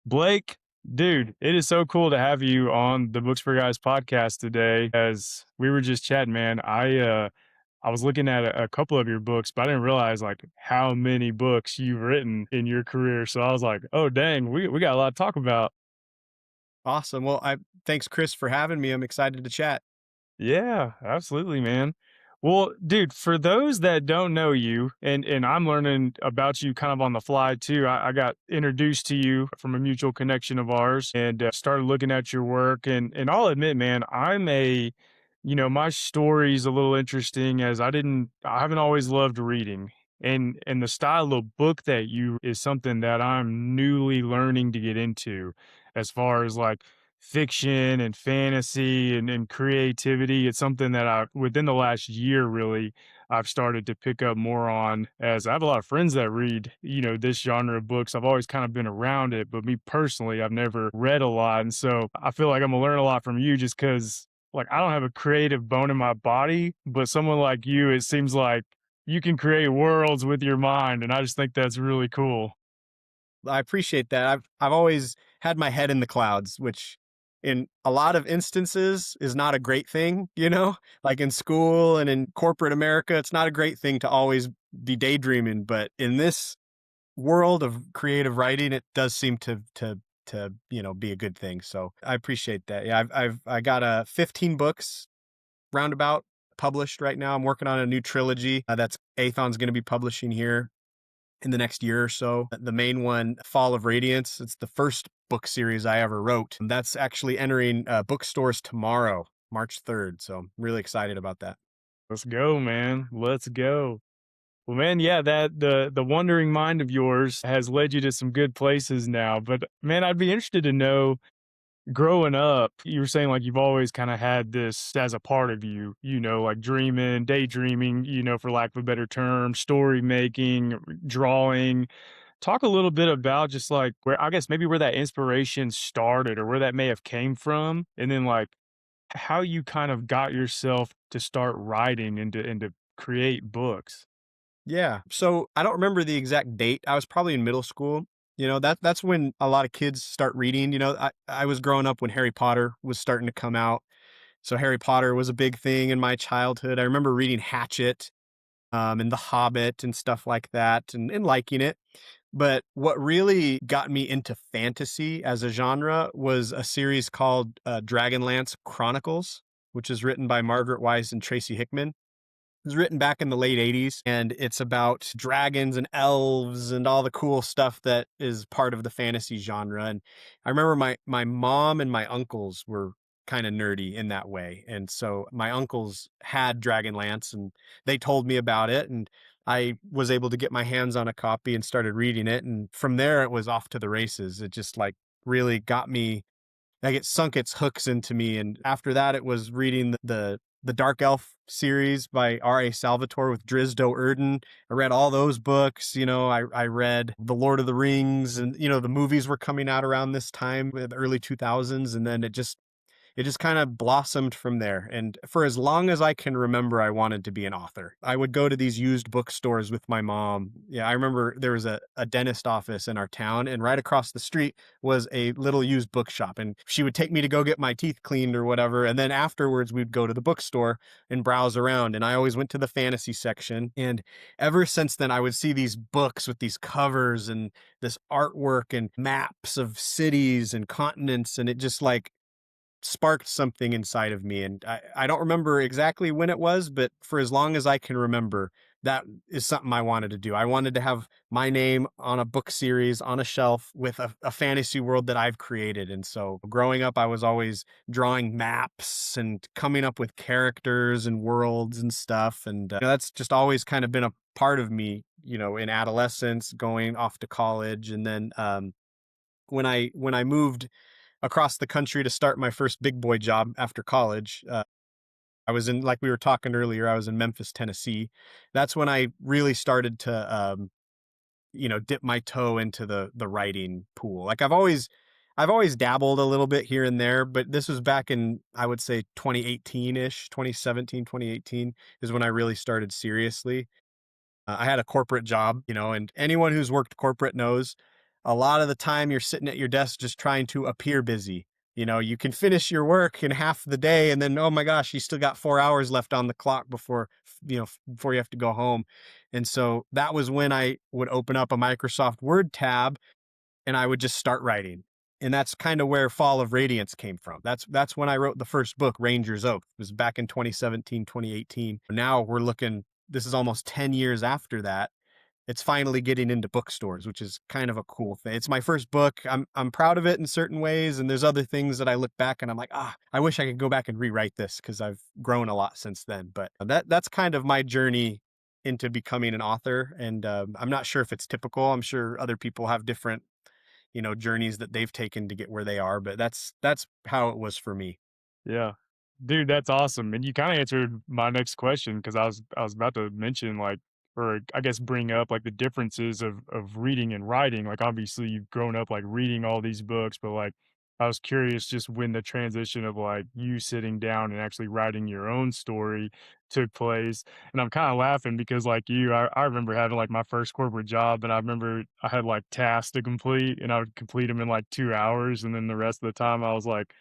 Blake, dude, it is so cool to have you on the Books4Guys podcast today. As we were just chatting, man, I was looking at a couple of your books, but I didn't realize like how many books you've written in your career. So I was like, oh dang, we got a lot to talk about. Awesome. Well, I thanks, Chris, for having me. I'm excited to chat. Yeah, absolutely, man. Well, dude, for those that don't know you, and I'm learning about you kind of on the fly too. I got introduced to you from a mutual connection of ours, and started looking at your work. And I'll admit, man, my story's a little interesting as I haven't always loved reading, and the style of book that you is something that I'm newly learning to get into, as far as like fiction and fantasy and creativity. It's something that within the last year, really, I've started to pick up more on, as I have a lot of friends that read, this genre of books. I've always kind of been around it, but me personally, I've never read a lot. And so I feel like I'm gonna learn a lot from you just because like I don't have a creative bone in my body, but someone like you, it seems like you can create worlds with your mind. And I just think that's really cool. I appreciate that. I've always had my head in the clouds, which in a lot of instances is not a great thing, Like in school and in corporate America, it's not a great thing to always be daydreaming, but in this world of creative writing, it does seem to be a good thing. So I appreciate that. Yeah, I got 15 books roundabout published right now. I'm working on a new trilogy that's Athon's going to be publishing here in the next year or so. The main one, Fall of Radiance, it's the first book series I ever wrote. That's actually entering bookstores tomorrow, March 3rd. So I'm really excited about that. Let's go, man. Let's go. Well, man, yeah, that the wandering mind of yours has led you to some good places now. But man, I'd be interested to know, growing up, you were saying like you've always kind of had this as a part of you, like dreaming, daydreaming, for lack of a better term, story making, drawing. Talk a little bit about just like where, I guess, maybe where that inspiration started or where that may have came from, and then like how you kind of got yourself to start writing and to create books. Yeah. So I don't remember the exact date. I was probably in middle school. That's when a lot of kids start reading. I was growing up when Harry Potter was starting to come out. So Harry Potter was a big thing in my childhood. I remember reading Hatchet and The Hobbit and stuff like that and liking it. But what really got me into fantasy as a genre was a series called Dragonlance Chronicles, which is written by Margaret Wise and Tracy Hickman. It was written back in the late 80s, and it's about dragons and elves and all the cool stuff that is part of the fantasy genre. And I remember my mom and my uncles were kind of nerdy in that way. And so my uncles had Dragonlance and they told me about it, and I was able to get my hands on a copy and started reading it. And from there it was off to the races. It just like really got me, like it sunk its hooks into me. And after that, it was reading the Dark Elf series by R.A. Salvatore with Drizzt Do'Urden. I read all those books. I read The Lord of the Rings, and the movies were coming out around this time, the early 2000s, and then it just kind of blossomed from there. And for as long as I can remember, I wanted to be an author. I would go to these used bookstores with my mom. Yeah, I remember there was a dentist office in our town, and right across the street was a little used bookshop. And she would take me to go get my teeth cleaned or whatever. And then afterwards, we'd go to the bookstore and browse around. And I always went to the fantasy section. And ever since then, I would see these books with these covers and this artwork and maps of cities and continents. And it just like, sparked something inside of me. And I don't remember exactly when it was, but for as long as I can remember, that is something I wanted to do. I wanted to have my name on a book series on a shelf with a fantasy world that I've created. And so growing up, I was always drawing maps and coming up with characters and worlds and stuff. And that's just always kind of been a part of me, in adolescence, going off to college. And then when I moved across the country to start my first big boy job after college. I was in, like we were talking earlier, I was in Memphis, Tennessee. That's when I really started to, dip my toe into the writing pool. Like I've always dabbled a little bit here and there, but this was back in, I would say 2018-ish, 2017, 2018 is when I really started seriously. I had a corporate job, and anyone who's worked corporate knows a lot of the time you're sitting at your desk just trying to appear busy. You can finish your work in half the day and then, oh my gosh, you still got 4 hours left on the clock before you have to go home. And so that was when I would open up a Microsoft Word tab and I would just start writing. And that's kind of where Fall of Radiance came from. That's when I wrote the first book, Ranger's Oath. It was back in 2017, 2018. Now we're looking, this is almost 10 years after that. It's finally getting into bookstores, which is kind of a cool thing. It's my first book. I'm proud of it in certain ways, and there's other things that I look back and I'm like, I wish I could go back and rewrite this because I've grown a lot since then. But that's kind of my journey into becoming an author, and I'm not sure if it's typical. I'm sure other people have different, journeys that they've taken to get where they are, but that's how it was for me. Yeah. Dude, that's awesome. And you kind of answered my next question because I was about to mention like or I guess bring up like the differences of reading and writing. Like obviously you've grown up like reading all these books, but like I was curious just when the transition of like you sitting down and actually writing your own story took place. And I'm kind of laughing because like you, I remember having like my first corporate job and I remember I had like tasks to complete and I would complete them in like 2 hours. And then the rest of the time I was like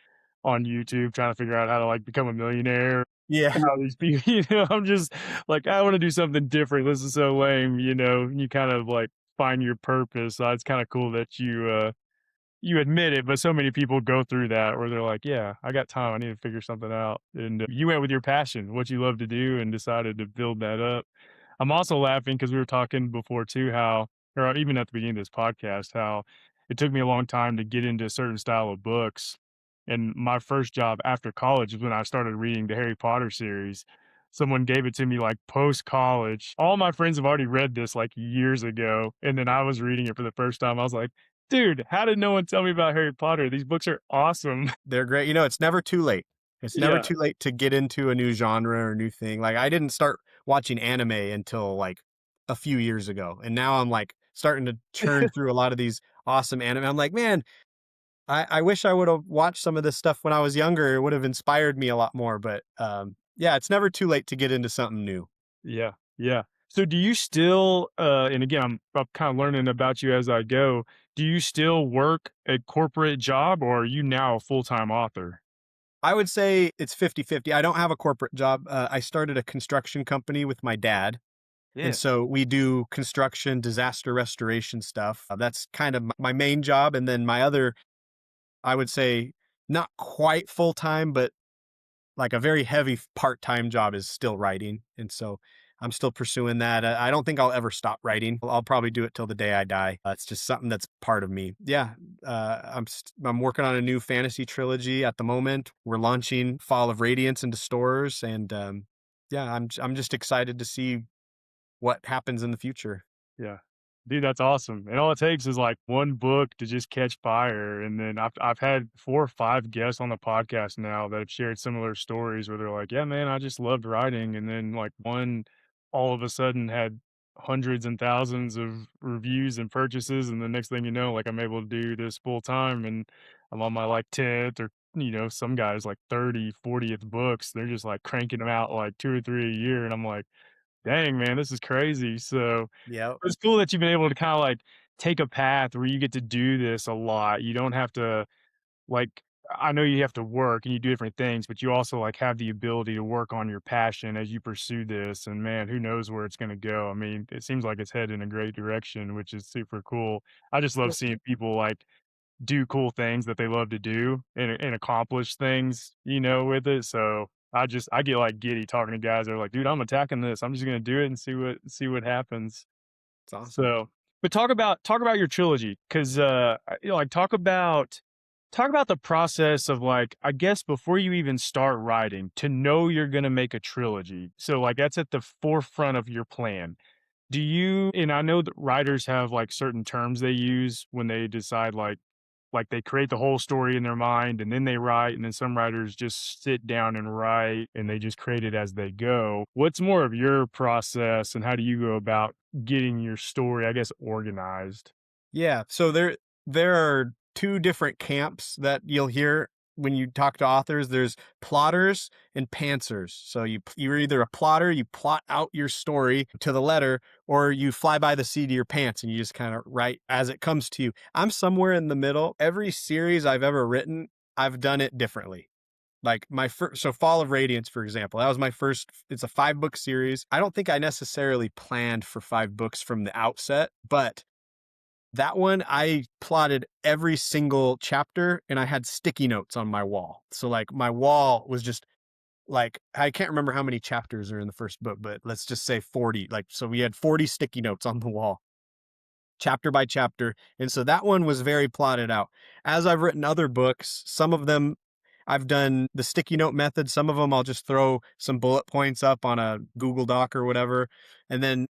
on YouTube trying to figure out how to, like, become a millionaire. Yeah. How these people I'm just like, "I wanna do something different. This is so lame," you know? And you kind of, like, find your purpose. So it's kinda cool that you admit it, but so many people go through that where they're like, "Yeah, I got time. I need to figure something out." And you went with your passion, what you love to do, and decided to build that up. I'm also laughing because we were talking before too how or even at the beginning of this podcast, how it took me a long time to get into a certain style of books. And my first job after college is when I started reading the Harry Potter series. Someone gave it to me like post college. All my friends have already read this like years ago. And then I was reading it for the first time. I was like, dude, how did no one tell me about Harry Potter? These books are awesome. They're great. It's never too late. It's never Yeah. too late to get into a new genre or new thing. Like I didn't start watching anime until like a few years ago. And now I'm like starting to churn through a lot of these awesome anime. I'm like, man, I wish I would have watched some of this stuff when I was younger. It would have inspired me a lot more. But yeah, it's never too late to get into something new. Yeah, yeah. So do you still, and again, I'm kind of learning about you as I go. Do you still work a corporate job or are you now a full-time author? I would say it's 50-50. I don't have a corporate job. I started a construction company with my dad. And Yeah. so we do construction, disaster restoration stuff. That's kind of my main job. And then my other, I would say, not quite full time, but like a very heavy part time job is still writing. And so I'm still pursuing that. I don't think I'll ever stop writing. I'll probably do it till the day I die. It's just something that's part of me. Yeah, I'm working on a new fantasy trilogy at the moment. We're launching Fall of Radiance into stores, and yeah, I'm just excited to see what happens in the future. Yeah. Dude, that's awesome. And all it takes is like one book to just catch fire. And then I've had 4 or 5 guests on the podcast now that have shared similar stories where they're like, "Yeah, man, I just loved writing." And then like one all of a sudden had hundreds and thousands of reviews and purchases. And the next thing you know, like I'm able to do this full time and I'm on my like 10th or some guys like 30, 40th books. They're just like cranking them out like 2 or 3 a year. And I'm like, dang, man, this is crazy. So Yeah. it's cool that you've been able to kinda, like, take a path where you get to do this a lot. You don't have to, like I know you have to work and you do different things, but you also, like, have the ability to work on your passion as you pursue this, and man, who knows where it's gonna go. I mean, it seems like it's headed in a great direction, which is super cool. I just love seeing people, like, do cool things that they love to do and accomplish things, with it, so I get, like, giddy talking to guys that are like, "Dude, I'm attacking this. I'm just gonna do it and see what happens." It's awesome. So but talk about your trilogy, 'cause, like, talk about the process of, like, I guess before you even start writing, to know you're gonna make a trilogy. So, like, that's at the forefront of your plan. Do you and I know that writers have, like, certain terms they use when they decide, like, they create the whole story in their mind and then they write, and then some writers just sit down and write, and they just create it as they go. What's more of your process, and how do you go about getting your story, I guess, organized? Yeah. So there are two different camps that you'll hear. when you talk to authors, there's plotters and pantsers. So you're either a plotter, you plot out your story to the letter, or you fly by the seat of your pants and you just kind of write as it comes to you. I'm somewhere in the middle. Every series I've ever written, I've done it differently. Like my first, so Fall of Radiance, for example, that was my first. It's a 5 book series. I don't think I necessarily planned for 5 books from the outset, but that one, I plotted every single chapter and I had sticky notes on my wall. So like my wall was just like, I can't remember how many chapters are in the first book, but let's just say 40. Like, so we had 40 sticky notes on the wall, chapter by chapter. And so that one was very plotted out. As I've written other books, some of them I've done the sticky note method. Some of them I'll just throw some bullet points up on a Google Doc or whatever. And then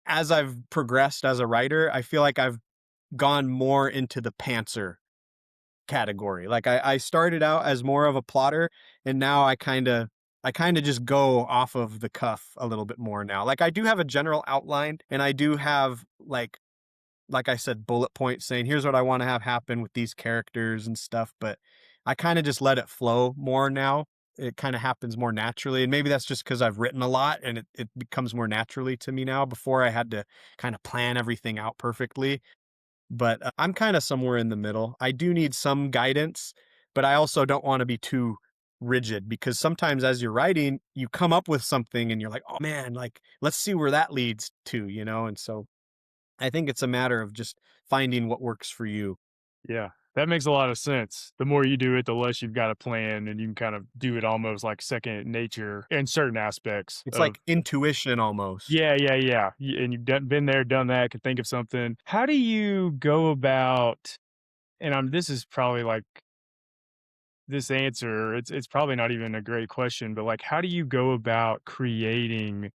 as I've progressed as a writer, I feel like I've gone more into the pantser category. Like I started out as more of a plotter, and now I kind of just go off of the cuff a little bit more now. Like I do have a general outline, and I do have like I said, bullet points saying here's what I want to have happen with these characters and stuff, but I kind of just let it flow more now. It kind of happens more naturally. And maybe that's just because I've written a lot and it becomes more naturally to me now. Before I had to kind of plan everything out perfectly. But I'm kind of somewhere in the middle. I do need some guidance, but I also don't want to be too rigid because sometimes as you're writing, you come up with something and you're like, oh man, like let's see where that leads to, you know? And so I think it's a matter of just finding what works for you. Yeah, that makes a lot of sense. The more you do it, the less you've got to plan, and you can kind of do it almost like second nature in certain aspects It's of. like intuition almost. Yeah, yeah, yeah. And you've been there, done that, can think of something. How do you go about, and this is probably like this answer, it's probably not even a great question, but like, how do you go about creating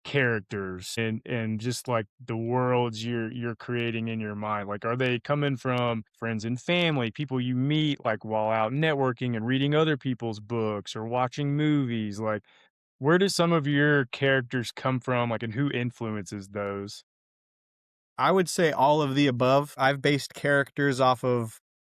characters and just like the worlds you're creating in your mind? Like, are they coming from friends and family, people you meet like while out networking and reading other people's books or watching movies? Like, where do some of your characters come from, like, and who influences those? I would say all of the above. I've based characters off of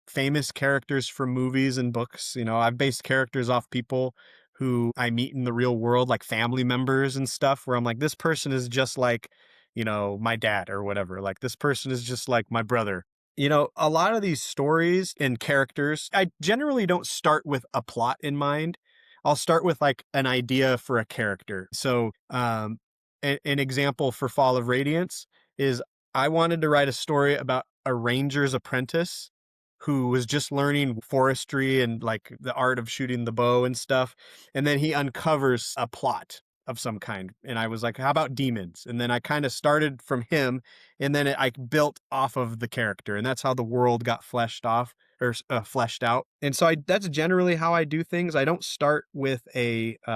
famous characters from movies and books. You know, I've based characters off people who I meet in the real world, like family members and stuff, where I'm like, this person is just like, my dad or whatever. Like, this person is just like my brother. A lot of these stories and characters, I generally don't start with a plot in mind. I'll start with like an idea for a character. So, an example for Fall of Radiance is I wanted to write a story about a ranger's apprentice who was just learning forestry and like the art of shooting the bow and stuff. And then he uncovers a plot of some kind. And I was like, how about demons? And then I kind of started from him and then I built off of the character. And that's how the world got fleshed off or fleshed out. And so that's generally how I do things. I don't start with an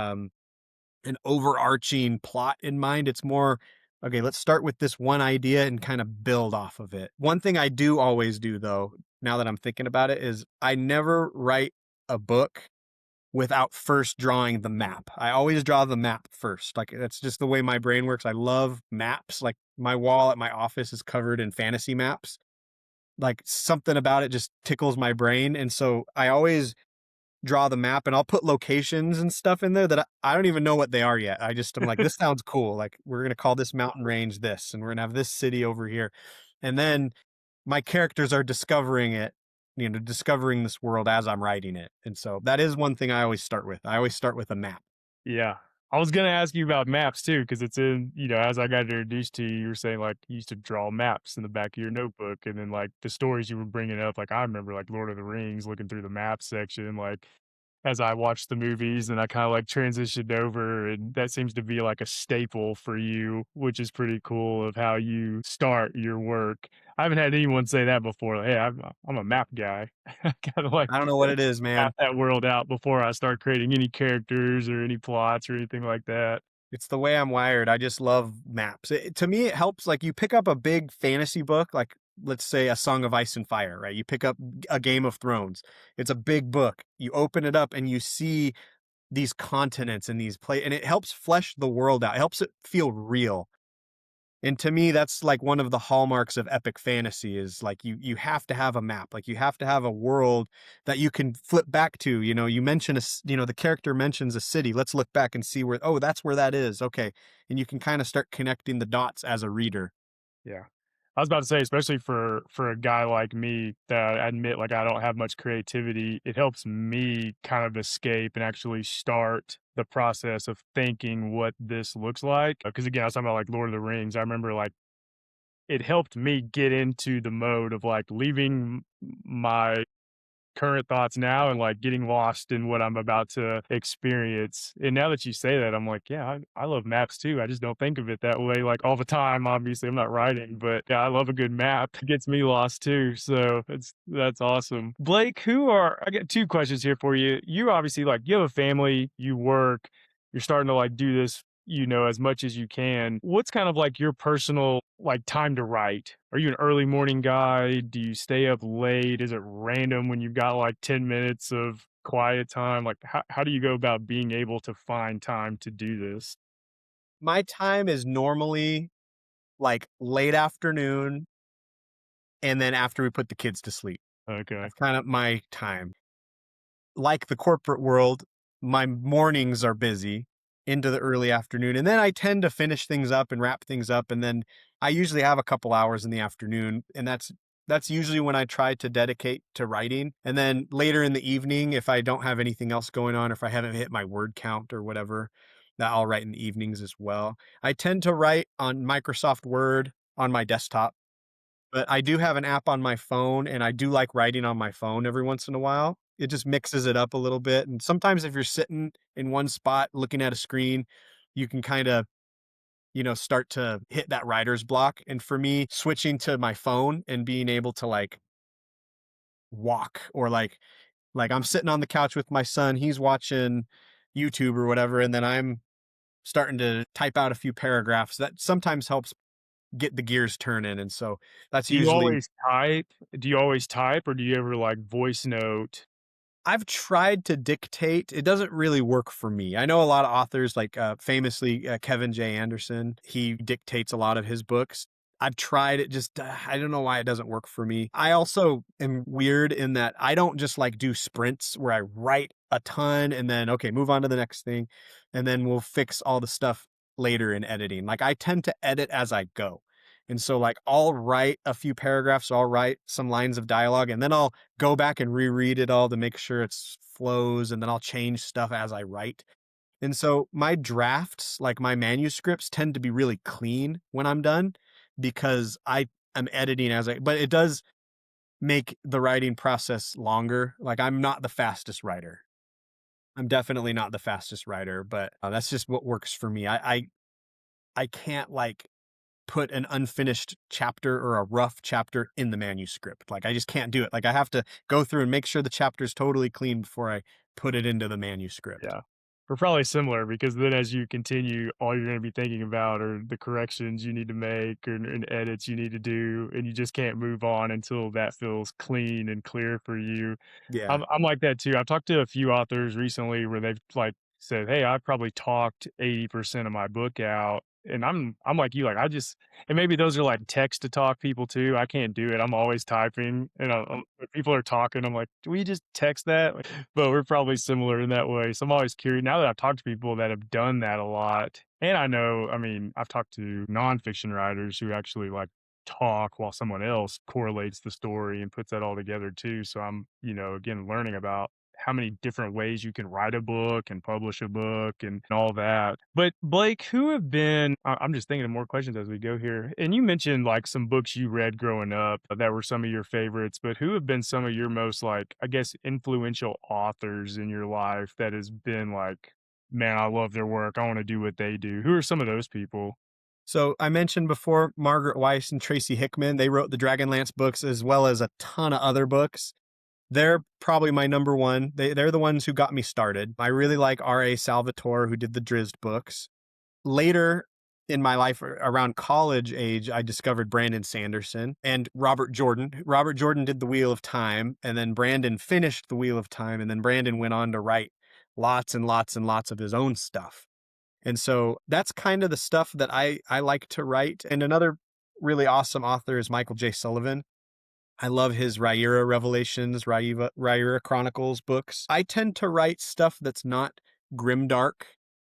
overarching plot in mind. It's more, okay, let's start with this one idea and kind of build off of it. One thing I do always do, though, now that I'm thinking about it, is I never write a book without first drawing the map. I always draw the map first. Like that's just the way my brain works. I love maps. Like my wall at my office is covered in fantasy maps. Like something about it just tickles my brain. And so I always draw the map and I'll put locations and stuff in there that I don't even know what they are yet. I'm like, this sounds cool. Like we're going to call this mountain range this, and we're going to have this city over here. And then my characters are discovering it, discovering this world as I'm writing it. And so that is one thing I always start with. I always start with a map. Yeah. I was gonna ask you about maps too, because it's in, as I got introduced to you, you were saying like you used to draw maps in the back of your notebook, and then like the stories you were bringing up, like I remember like Lord of the Rings, looking through the map section, like as I watched the movies, and I kind of like transitioned over, and that seems to be like a staple for you, which is pretty cool of how you start your work. I haven't had anyone say that before. Like, hey, I'm a map guy. Kind of like I don't know what it is, map man. that world out before I start creating any characters or any plots or anything like that. It's the way I'm wired. I just love maps. To me, it helps. Like you pick up a big fantasy book, like let's say A Song of Ice and Fire, right? You pick up a Game of Thrones. It's a big book. You open it up and you see these continents and and it helps flesh the world out. It helps it feel real. And to me, that's like one of the hallmarks of epic fantasy is like you have to have a map. Like you have to have a world that you can flip back to. You know, you mention you know, the character mentions a city. Let's look back and see where, oh, that's where that is. Okay. And you can kind of start connecting the dots as a reader. Yeah. I was about to say, especially for a guy like me that I admit like I don't have much creativity, it helps me kind of escape and actually start the process of thinking what this looks like. Because again, I was talking about like Lord of the Rings. I remember like it helped me get into the mode of like leaving my current thoughts now and like getting lost in what I'm about to experience. And now that you say that, I'm like, yeah, I love maps too. I just don't think of it that way like all the time. Obviously, I'm not writing, but yeah, I love a good map. It gets me lost too. So that's awesome. Blake, I got two questions here for you. You obviously like you have a family, you work, you're starting to like do this, as much as you can. What's kind of like your personal like time to write? Are you an early morning guy? Do you stay up late? Is it random when you've got like 10 minutes of quiet time? Like how do you go about being able to find time to do this? My time is normally like late afternoon and then after we put the kids to sleep. Okay. That's kind of my time. Like the corporate world, my mornings are busy into the early afternoon. And then I tend to finish things up and wrap things up. And then I usually have a couple hours in the afternoon. And that's usually when I try to dedicate to writing. And then later in the evening, if I don't have anything else going on, or if I haven't hit my word count or whatever, that I'll write in the evenings as well. I tend to write on Microsoft Word on my desktop. But I do have an app on my phone, and I do like writing on my phone every once in a while. It just mixes it up a little bit, and sometimes if you're sitting in one spot looking at a screen, you can kinda, start to hit that writer's block, and for me, switching to my phone and being able to, like, walk or, like, I'm sitting on the couch with my son, he's watching YouTube or whatever, and then I'm starting to type out a few paragraphs, that sometimes helps get the gears turning, and so that's Do you usually. always type? Do you always type or do you ever like voice note? I've tried to dictate. It doesn't really work for me. I know a lot of authors, like famously Kevin J. Anderson. He dictates a lot of his books. I've tried it. Just I don't know why it doesn't work for me. I also am weird in that I don't just like do sprints where I write a ton and then okay, move on to the next thing, and then we'll fix all the stuff later in editing. Like I tend to edit as I go. And so like I'll write a few paragraphs, I'll write some lines of dialogue, and then I'll go back and reread it all to make sure it's flows, and then I'll change stuff as I write. And so my drafts, like my manuscripts, tend to be really clean when I'm done because I am editing but it does make the writing process longer. Like I'm not the fastest writer. I'm definitely not the fastest writer, but that's just what works for me. I can't like put an unfinished chapter or a rough chapter in the manuscript. Like I just can't do it. Like I have to go through and make sure the chapter is totally clean before I put it into the manuscript. Yeah. We're probably similar because then as you continue, all you're gonna be thinking about are the corrections you need to make and edits you need to do, and you just can't move on until that feels clean and clear for you. Yeah. I'm like that too. I've talked to a few authors recently where they've like said, "Hey, I've probably talked 80% of my book out." And I'm like you, like I just and maybe those are like text to talk people too. I can't do it. I'm always typing, and when people are talking, I'm like, "Do we just text that?" But we're probably similar in that way. So I'm always curious. Now that I've talked to people that have done that a lot, and I know, I mean, I've talked to nonfiction writers who actually like talk while someone else correlates the story and puts that all together too. So I'm, again, learning about how many different ways you can write a book and publish a book and all that. But Blake, who have been, I'm just thinking of more questions as we go here. And you mentioned like some books you read growing up that were some of your favorites, but who have been some of your most like, I guess, influential authors in your life that has been like, man, I love their work. I want to do what they do. Who are some of those people? So I mentioned before Margaret Weiss and Tracy Hickman. They wrote the Dragonlance books as well as a ton of other books. They're probably my number one. They're the ones who got me started. I really like R.A. Salvatore, who did the Drizzt books. Later in my life, around college age, I discovered Brandon Sanderson and Robert Jordan. Robert Jordan did The Wheel of Time, and then Brandon finished The Wheel of Time, and then Brandon went on to write lots and lots and lots of his own stuff. And so that's kind of the stuff that I like to write. And another really awesome author is Michael J. Sullivan. I love his Rhaenyra Revelations, Rhaenyra Chronicles books. I tend to write stuff that's not grimdark.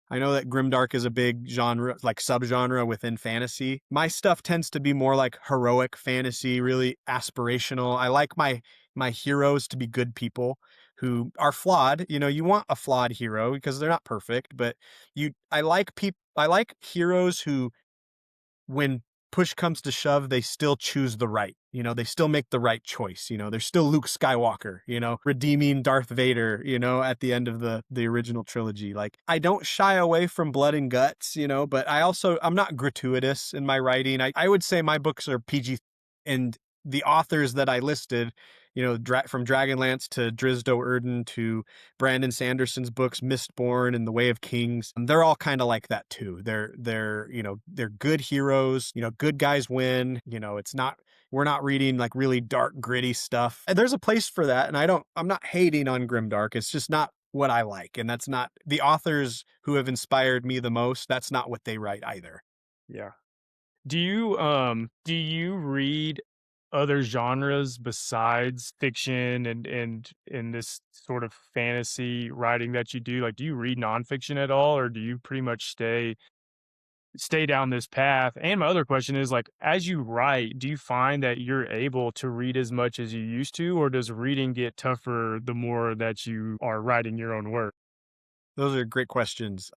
I know that grimdark is a big genre, like subgenre within fantasy. My stuff tends to be more like heroic fantasy, really aspirational. I like my heroes to be good people who are flawed. You know, you want a flawed hero because they're not perfect, but I like heroes who, when push comes to shove, they still choose the right. You know, they still make the right choice. You know, they're still Luke Skywalker, you know, redeeming Darth Vader, you know, at the end of the original trilogy. Like, I don't shy away from blood and guts, you know, but I'm not gratuitous in my writing. I would say my books are PG, and the authors that I listed, you know, from Dragonlance to Drizdo Erden to Brandon Sanderson's books, Mistborn and The Way of Kings, they're all kind of like that too. You know, they're good heroes, you know, good guys win, you know, we're not reading like really dark, gritty stuff. And there's a place for that. And I'm not hating on grimdark. It's just not what I like. And that's not the authors who have inspired me the most. That's not what they write either. Yeah. Do you read other genres besides fiction and in this sort of fantasy writing that you do? Like, do you read nonfiction at all, or do you pretty much stay down this path? And my other question is, like, as you write, do you find that you're able to read as much as you used to, or does reading get tougher the more that you are writing your own work? Those are great questions.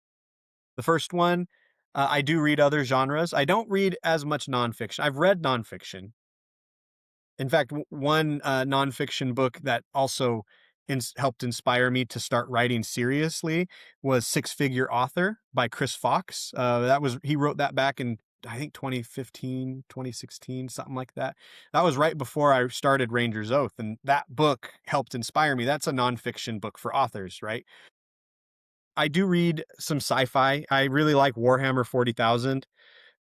The first one, I do read other genres. I don't read as much nonfiction. I've read nonfiction. In fact, one nonfiction book that also helped inspire me to start writing seriously was Six Figure Author by Chris Fox. He wrote that back in, I think, 2015, 2016, something like that. That was right before I started Ranger's Oath. And that book helped inspire me. That's a nonfiction book for authors, right? I do read some sci-fi. I really like Warhammer 40,000.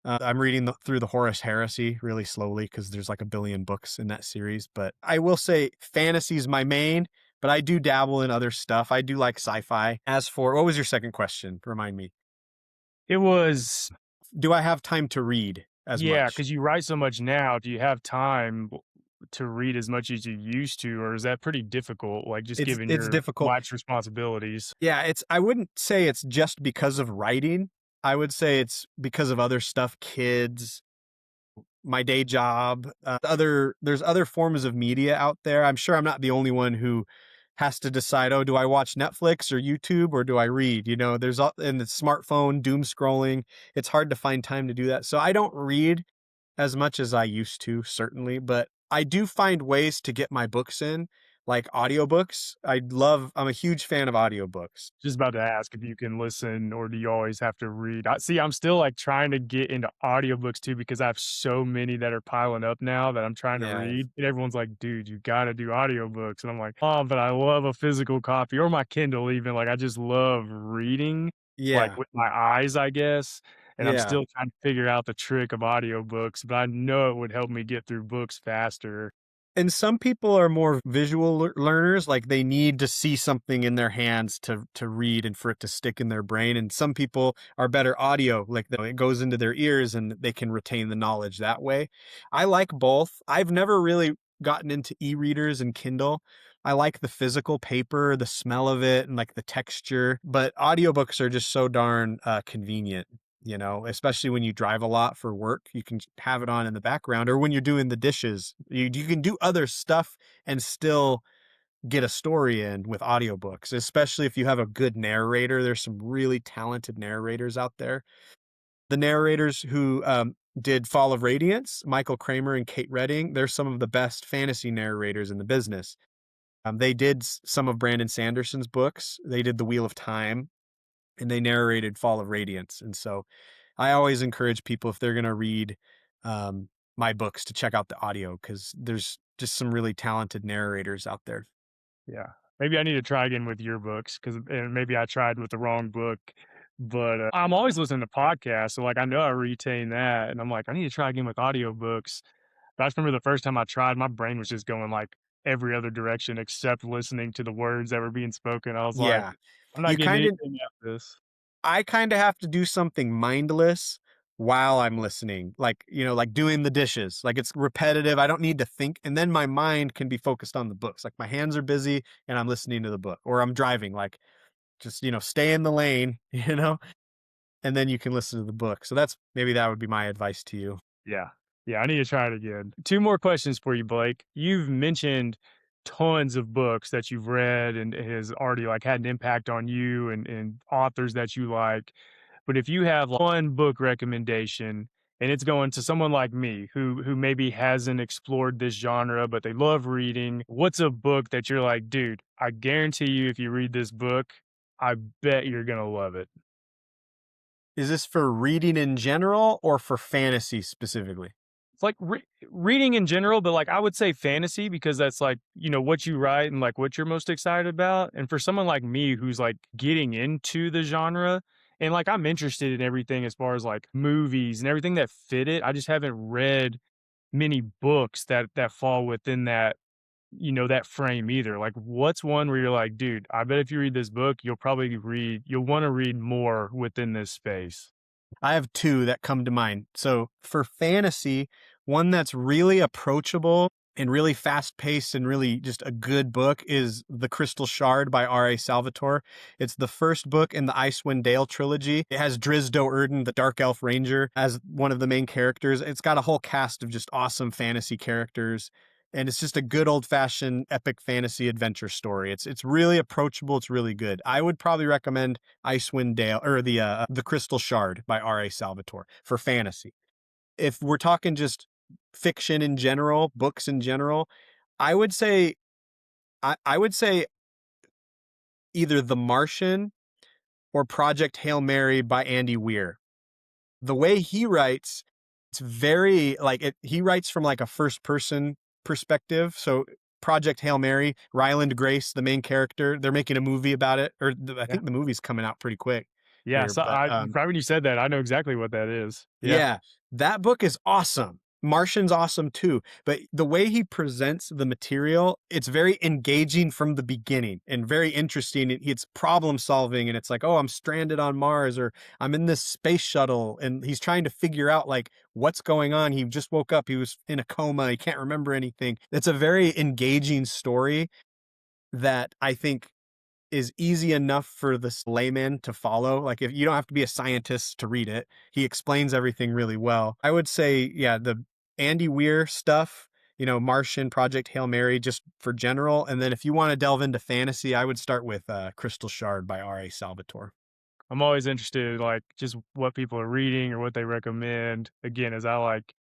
I'm reading through the Horus Heresy really slowly because there's like a billion books in that series. But I will say fantasy is my main, but I do dabble in other stuff. I do like sci-fi. As for, what was your second question? Remind me. It was Do I have time to read as Yeah, much? because you write so much now. Do you have time to read as much as you used to, or is that pretty difficult, like, just given It's your difficult. wife's responsibilities? Yeah, I wouldn't say it's just because of writing. I would say it's because of other stuff, kids, my day job, there's other forms of media out there. I'm sure I'm not the only one who has to decide, oh, do I watch Netflix or YouTube or do I read? You know, and the smartphone doom scrolling. It's hard to find time to do that. So I don't read as much as I used to, certainly, but I do find ways to get my books in, like audiobooks. I'm a huge fan of audiobooks. Just about to ask if you can listen or do you always have to read? I'm still, like, trying to get into audiobooks too because I have so many that are piling up now that I'm trying to Yeah. read, and everyone's like, "Dude, you gotta do audiobooks," and I'm like, "Oh, but I love a physical copy or my Kindle even." Like, I just love reading, like, Yeah. with my eyes, I guess, and I'm Yeah. still trying to figure out the trick of audiobooks, but I know it would help me get through books faster. And some people are more visual learners, like they need to see something in their hands to read and for it to stick in their brain. And some people are better audio, like it goes into their ears and they can retain the knowledge that way. I like both. I've never really gotten into e-readers and Kindle. I like the physical paper, the smell of it, and like the texture. But audiobooks are just so darn convenient. You know, especially when you drive a lot for work, you can have it on in the background, or when you're doing the dishes, you can do other stuff and still get a story in with audiobooks, especially if you have a good narrator. There's some really talented narrators out there. The narrators who did Fall of Radiance, Michael Kramer and Kate Redding, they're some of the best fantasy narrators in the business. They did some of Brandon Sanderson's books. They did The Wheel of Time, and they narrated Fall of Radiance. And so I always encourage people, if they're going to read um, my books, to check out the audio because there's just some really talented narrators out there. Yeah. Maybe I need to try again with your books because maybe I tried with the wrong book. But I'm always listening to podcasts. So, like, I know I retain that. And I'm like, I need to try again with audiobooks. But I just remember the first time I tried, my brain was just going like every other direction except listening to the words that were being spoken. I was like, Yeah, I'm not you getting kind of anything out of this. I kinda have to do something mindless while I'm listening, like, like doing the dishes, like, it's repetitive, I don't need to think, and then my mind can be focused on the books, like, my hands are busy and I'm listening to the book, or I'm driving, like, just, stay in the lane, and then you can listen to the book, so maybe that would be my advice to you. Yeah. Yeah, I need to try it again. Two more questions for you, Blake. You've mentioned tons of books that you've read and has already like had an impact on you and authors that you like. But if you have one book recommendation and it's going to someone like me who maybe hasn't explored this genre, but they love reading, what's a book that you're like, dude, I guarantee you if you read this book, I bet you're gonna love it. Is this for reading in general or for fantasy specifically? It's like reading in general, but like I would say fantasy because that's like, what you write and like what you're most excited about. And for someone like me who's like getting into the genre and like I'm interested in everything as far as like movies and everything that fit it. I just haven't read many books that fall within that frame either. Like what's one where you're like, dude, I bet if you read this book, you'll want to read more within this space. I have 2 that come to mind. So, for fantasy, one that's really approachable and really fast-paced and really just a good book is The Crystal Shard by R.A. Salvatore. It's the first book in the Icewind Dale trilogy. It has Drizzt Do'Urden, the Dark Elf Ranger, as one of the main characters. It's got a whole cast of just awesome fantasy characters, and it's just a good old-fashioned epic fantasy adventure story. It's really approachable, it's really good. I would probably recommend Icewind Dale or the Crystal Shard by R.A. Salvatore for fantasy. If we're talking just fiction in general, books in general, I would say I would say either The Martian or Project Hail Mary by Andy Weir. The way he writes, it's very like he writes from like a first person perspective. So Project Hail Mary, Ryland Grace, the main character, they're making a movie about it, or I Yeah. think the movie's coming out pretty quick Yeah. here. So But right when you said that, I know exactly what that is. Yeah. yeah, that book is awesome. Martian's awesome too, but the way he presents the material, it's very engaging from the beginning and very interesting. It's problem solving, and it's like, oh, I'm stranded on Mars, or I'm in this space shuttle, and he's trying to figure out like what's going on. He just woke up, he was in a coma, he can't remember anything. It's a very engaging story that I think is easy enough for this layman to follow. Like if you don't have to be a scientist to read it, he explains everything really well. I would say, yeah, the Andy Weir stuff, Martian, Project Hail Mary, just for general. And then if you want to delve into fantasy, I would start with Crystal Shard by R.A. Salvatore. I'm always interested, like, just what people are reading or what they recommend. Again, as I like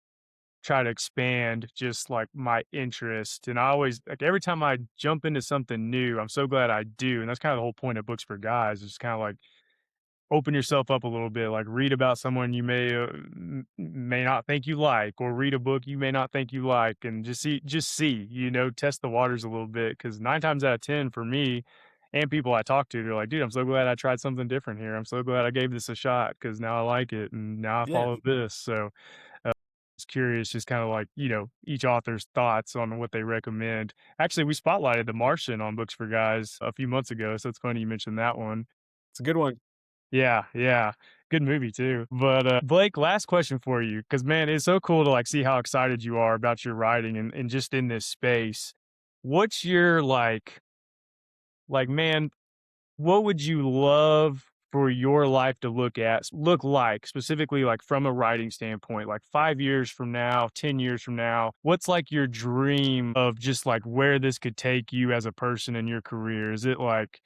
try to expand just like my interest. And I always like every time I jump into something new, I'm so glad I do. And that's kind of the whole point of Books for Guys, is kind of like open yourself up a little bit, like read about someone you may not think you like, or read a book you may not think you like, and just see, test the waters a little bit. Because 9 times out of 10 for me and people I talk to, they're like, dude, I'm so glad I tried something different here. I'm so glad I gave this a shot because now I like it and now I Yeah. follow this. So was curious, just kind of like, each author's thoughts on what they recommend. Actually, we spotlighted The Martian on Books for Guys a few months ago, so it's funny you mentioned that one. It's a good one. Yeah, yeah. Good movie too. But Blake, last question for you, because man, it's so cool to like see how excited you are about your writing and just in this space. What's your like man, what would you love for your life to look like specifically like from a writing standpoint, like 5 years from now, 10 years from now? What's like your dream of just like where this could take you as a person in your career? Is it like,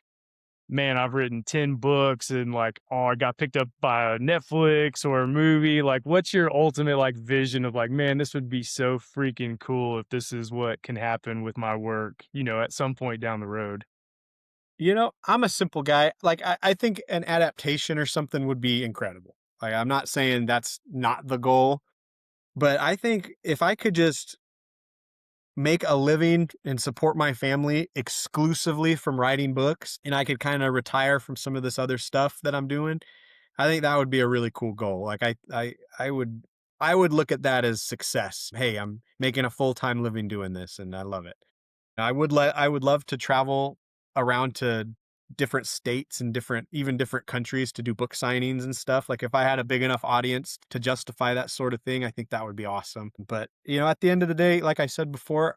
man, I've written 10 books and like, oh, I got picked up by a Netflix or a movie? Like, what's your ultimate like vision of like, man, this would be so freaking cool if this is what can happen with my work, at some point down the road? I'm a simple guy. Like I think an adaptation or something would be incredible. Like I'm not saying that's not the goal, but I think if I could just make a living and support my family exclusively from writing books and I could kind of retire from some of this other stuff that I'm doing, I think that would be a really cool goal. Like I would look at that as success. Hey, I'm making a full-time living doing this and I love it. I would love to travel around to different states and different countries to do book signings and stuff. Like if I had a big enough audience to justify that sort of thing, I think that would be awesome. But, at the end of the day, like I said before,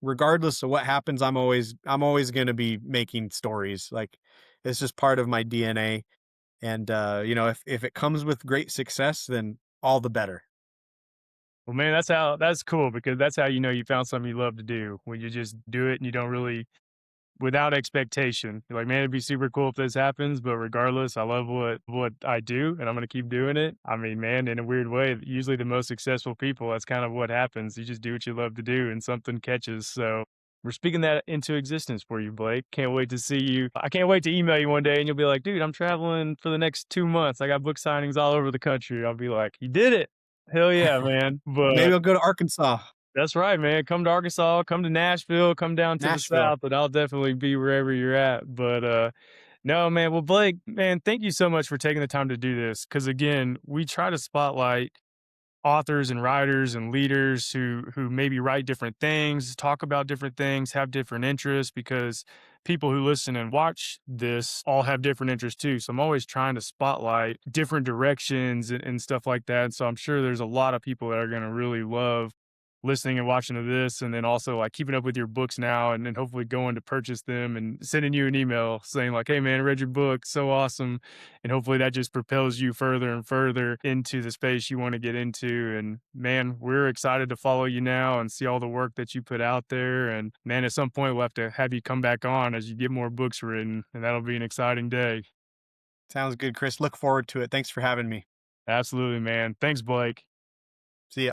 regardless of what happens, I'm always going to be making stories. Like it's just part of my DNA. And if it comes with great success, then all the better. Well, man, that's cool because that's how you know you found something you love to do when you just do it and you don't really without expectation. You're like, man, it'd be super cool if this happens, but regardless, I love what I do and I'm gonna keep doing it. I mean, man, in a weird way, usually the most successful people, that's kind of what happens. You just do what you love to do and something catches. So we're speaking that into existence for you, Blake. Can't wait to see you. I can't wait to email you one day and you'll be like, dude, I'm traveling for the next 2 months. I got book signings all over the country. I'll be like, you did it. Hell yeah, man. Maybe But I'll go to Arkansas, that's right, man. Come to Arkansas, come to Nashville, come down to the Nashville. South, and I'll definitely be wherever you're at. But no, man. Well, Blake, man, thank you so much for taking the time to do this. Because again, we try to spotlight authors and writers and leaders who maybe write different things, talk about different things, have different interests because people who listen and watch this all have different interests too. So I'm always trying to spotlight different directions and stuff like that. So I'm sure there's a lot of people that are going to really love listening and watching to this and then also like keeping up with your books now and then hopefully going to purchase them and sending you an email saying like, hey man, I read your book, so awesome. And hopefully that just propels you further and further into the space you want to get into. And man, we're excited to follow you now and see all the work that you put out there. And man, at some point we'll have to have you come back on as you get more books written and that'll be an exciting day. Sounds good, Chris. Look forward to it. Thanks for having me. Absolutely, man. Thanks, Blake. See ya.